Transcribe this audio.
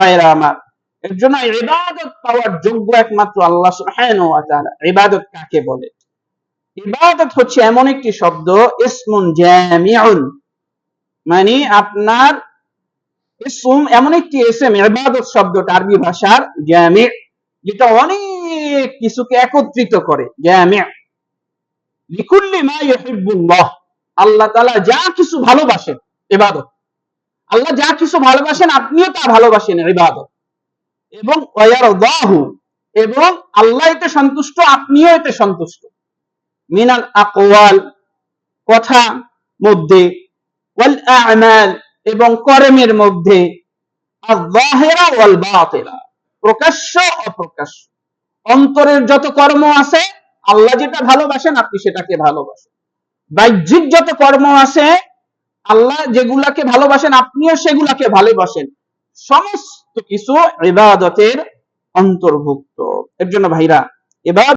ভাইরা আমার, এর জন্য ইবাদত পাওয়ার যোগ্য একমাত্র আল্লাহ সুবহানাহু ওয়া তাআলা। ইবাদত কাকে বলে? ইবাদত হচ্ছে এমন একটি শব্দ, ইসমুন জামিউন, মানে আপনার ইসম এমন একটি ইসম, ইবাদত শব্দটা আরবি ভাষার জামি, যেটা অনেক কিছুকে একত্রিত করে। জামি লিকুল্লি মা ইউহিব্বুল্লাহ, আল্লাহ তাআলা যা কিছু ভালোবাসেন ইবাদত। আল্লাহ যা কিছু ভালোবাসেন আপনিও তা ভালোবাসেন ইবাদত। এবং ওয়ারদাহু, এবং আল্লাহ এতে সন্তুষ্ট আপনিও এতে সন্তুষ্ট। মিনাল আকওয়াল, কথা মধ্যে, ওয়াল আ'মাল, এবং কর্মের মধ্যে, আয-যাহিরা ওয়াল বাতিলা, প্রকাশ্য অপ্রকাশ্য। অন্তরের যত কর্ম আছে আল্লাহ যেটা ভালোবাসেন আপনি সেটাকে ভালোবাসেন। বাহ্যিক যত কর্ম আছে আল্লাহ যেগুলাকে ভালোবাসেন আপনিও সেগুলাকে ভালোবাসেন। সমস্ত কিছু ইবাদতের অন্তর্ভুক্ত। এর জন্য ভাইরা, ইবাদত